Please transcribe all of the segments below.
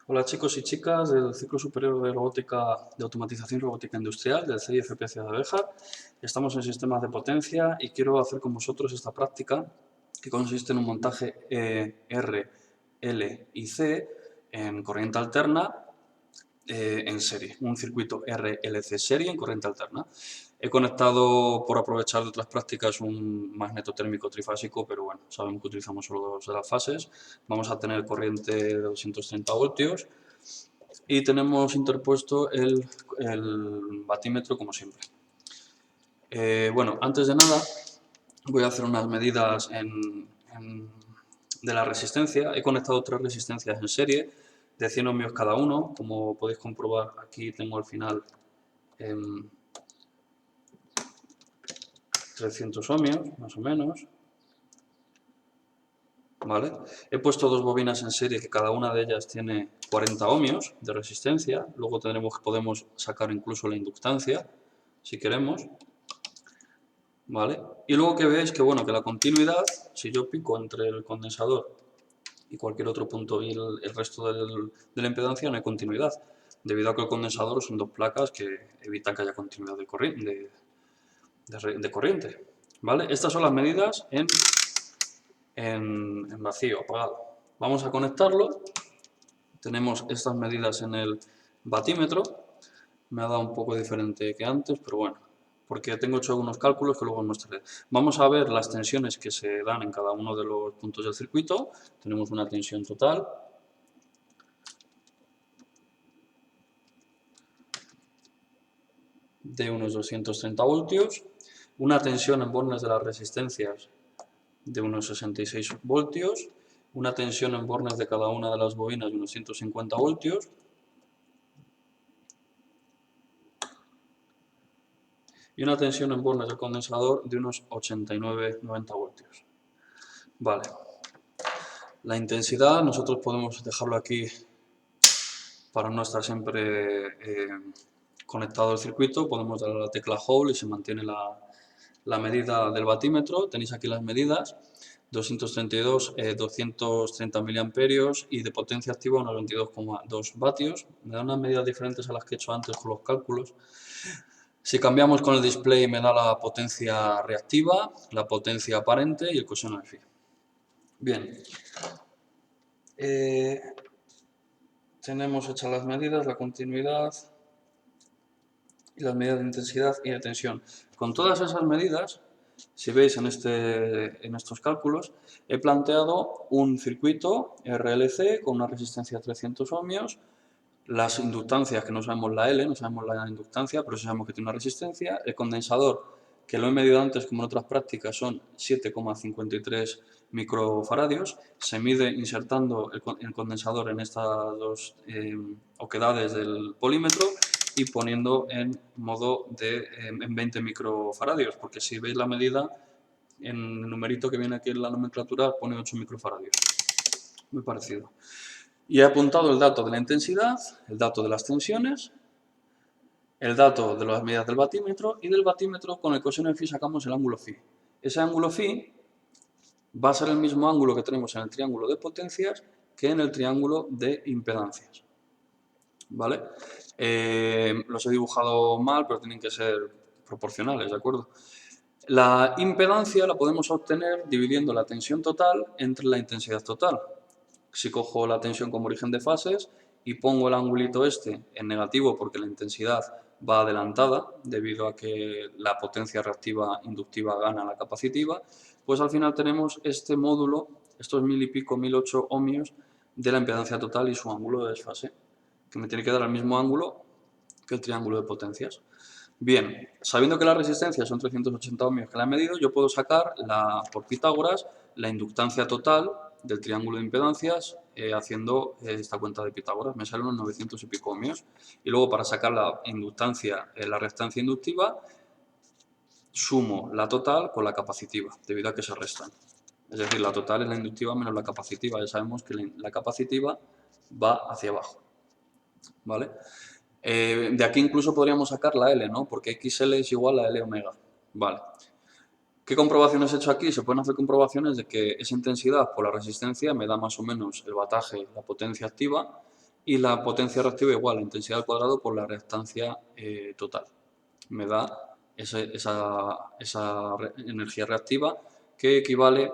Hola chicos y chicas del ciclo superior de robótica de automatización y robótica industrial del CIFP Ciudad de Béjar. Estamos en sistemas de potencia y quiero hacer con vosotros esta práctica que consiste en un montaje R, L y C en corriente alterna en serie, un circuito RLC serie en corriente alterna. He conectado, por aprovechar de otras prácticas, un magneto térmico trifásico, pero bueno, sabemos que utilizamos solo dos de las fases. Vamos a tener corriente de 230 voltios y tenemos interpuesto el batímetro como siempre. Bueno, antes de nada voy a hacer unas medidas de la resistencia. He conectado tres resistencias en serie de 100 ohmios cada uno. Como podéis comprobar, aquí tengo al final 300 ohmios, más o menos. ¿Vale? He puesto dos bobinas en serie que cada una de ellas tiene 40 ohmios de resistencia. Luego podemos sacar incluso la inductancia, si queremos. ¿Vale? Y luego que veis que, bueno, que la continuidad, si yo pico entre el condensador y cualquier otro punto y el resto de la impedancia, no hay continuidad, debido a que el condensador son dos placas que evitan que haya continuidad de corriente. ¿Vale? Estas son las medidas en vacío, apagado. Vamos a conectarlo. Tenemos estas medidas en el batímetro. Me ha dado un poco diferente que antes, pero bueno, porque tengo hecho algunos cálculos que luego os mostraré. Vamos a ver las tensiones que se dan en cada uno de los puntos del circuito. Tenemos una tensión total de unos 230 voltios, una tensión en bornes de las resistencias de unos 66 voltios, una tensión en bornes de cada una de las bobinas de unos 150 voltios, y una tensión en bornes del condensador de unos 89-90 voltios. Vale. La intensidad nosotros podemos dejarlo aquí para no estar siempre conectado al circuito. Podemos darle a la tecla Hold y se mantiene la medida del batímetro. Tenéis aquí las medidas. 232, 230 miliamperios y de potencia activa unos 22,2 vatios. Me da unas medidas diferentes a las que he hecho antes con los cálculos. Si cambiamos con el display me da la potencia reactiva, la potencia aparente y el coseno de phi. Bien. Tenemos hechas las medidas, la continuidad y las medidas de intensidad y de tensión. Con todas esas medidas, si veis en estos cálculos, he planteado un circuito RLC con una resistencia de 300 ohmios, las inductancias, que no sabemos la L, no sabemos la inductancia, pero sí sabemos que tiene una resistencia, el condensador, que lo he medido antes como en otras prácticas, son 7,53 microfaradios, se mide insertando el condensador en estas dos oquedades del polímetro y poniendo en modo en 20 microfaradios, porque si veis la medida, en el numerito que viene aquí en la nomenclatura pone 8 microfaradios, muy parecido. Y he apuntado el dato de la intensidad, el dato de las tensiones, el dato de las medidas del batímetro, y del batímetro con el coseno de phi sacamos el ángulo phi. Ese ángulo phi va a ser el mismo ángulo que tenemos en el triángulo de potencias que en el triángulo de impedancias. ¿Vale? Los he dibujado mal, pero tienen que ser proporcionales, ¿de acuerdo? La impedancia la podemos obtener dividiendo la tensión total entre la intensidad total. Si cojo la tensión como origen de fases y pongo el angulito este en negativo porque la intensidad va adelantada debido a que la potencia reactiva inductiva gana la capacitiva, pues al final tenemos este módulo, estos 1000 y pico, 1008 ohmios de la impedancia total y su ángulo de desfase, que me tiene que dar el mismo ángulo que el triángulo de potencias. Bien, sabiendo que la resistencia son 380 ohmios que la he medido, yo puedo sacar por Pitágoras la inductancia total del triángulo de impedancias haciendo esta cuenta de Pitágoras. Me salen unos 900 y pico ohmios. Y luego para sacar la inductancia, la reactancia inductiva, sumo la total con la capacitiva, debido a que se restan. Es decir, la total es la inductiva menos la capacitiva. Ya sabemos que la capacitiva va hacia abajo. ¿Vale? De aquí incluso podríamos sacar la L, ¿no? Porque XL es igual a L omega. Vale. ¿Qué comprobaciones he hecho aquí? Se pueden hacer comprobaciones de que esa intensidad por la resistencia me da más o menos el vataje, la potencia activa, y la potencia reactiva igual, la intensidad al cuadrado por la reactancia total. Me da esa energía reactiva que equivale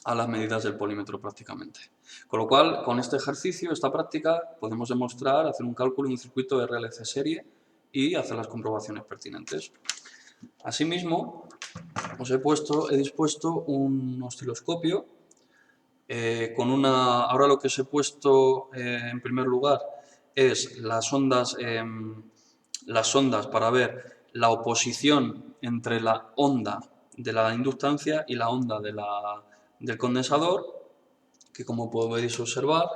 a las medidas del polímetro prácticamente. Con lo cual, con este ejercicio, esta práctica, podemos demostrar, hacer un cálculo en un circuito RLC serie y hacer las comprobaciones pertinentes. Asimismo, he dispuesto un osciloscopio ahora lo que os he puesto en primer lugar es las ondas para ver la oposición entre la onda de la inductancia y la onda del condensador, que como podéis observar,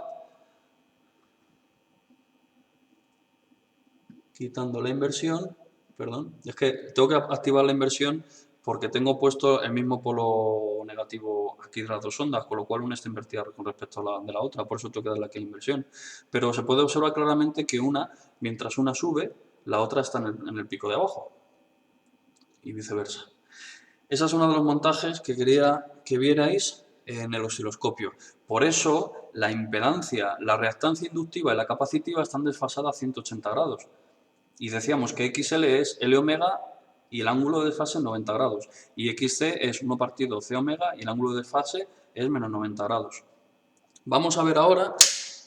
quitando la inversión, perdón, es que tengo que activar la inversión porque tengo puesto el mismo polo negativo aquí de las dos ondas, con lo cual una está invertida con respecto a la de la otra, por eso tengo que darle aquí la inversión. Pero se puede observar claramente que mientras una sube, la otra está en el pico de abajo y viceversa. Ese es uno de los montajes que quería que vierais en el osciloscopio. Por eso la impedancia, la reactancia inductiva y la capacitiva están desfasadas a 180 grados. Y decíamos que XL es L omega y el ángulo de desfase es 90 grados. Y XC es 1 partido C omega y el ángulo de desfase es menos 90 grados. Vamos a ver ahora,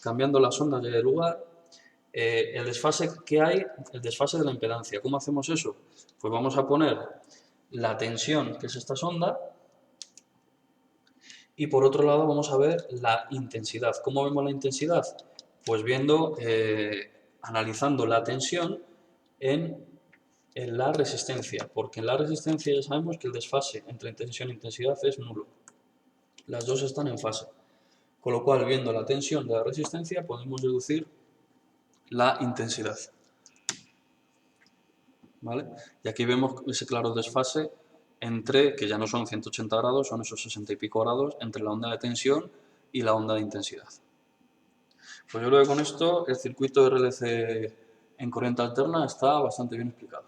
cambiando las ondas de lugar, el desfase que hay, el desfase de la impedancia. ¿Cómo hacemos eso? Pues vamos a poner la tensión, que es esta sonda, y por otro lado vamos a ver la intensidad. ¿Cómo vemos la intensidad? Pues analizando la tensión en la resistencia, porque en la resistencia ya sabemos que el desfase entre tensión e intensidad es nulo. Las dos están en fase. Con lo cual, viendo la tensión de la resistencia, podemos deducir la intensidad. ¿Vale? Y aquí vemos ese claro desfase que ya no son 180 grados, son esos 60 y pico grados, entre la onda de tensión y la onda de intensidad. Pues yo creo que con esto el circuito RLC en corriente alterna está bastante bien explicado.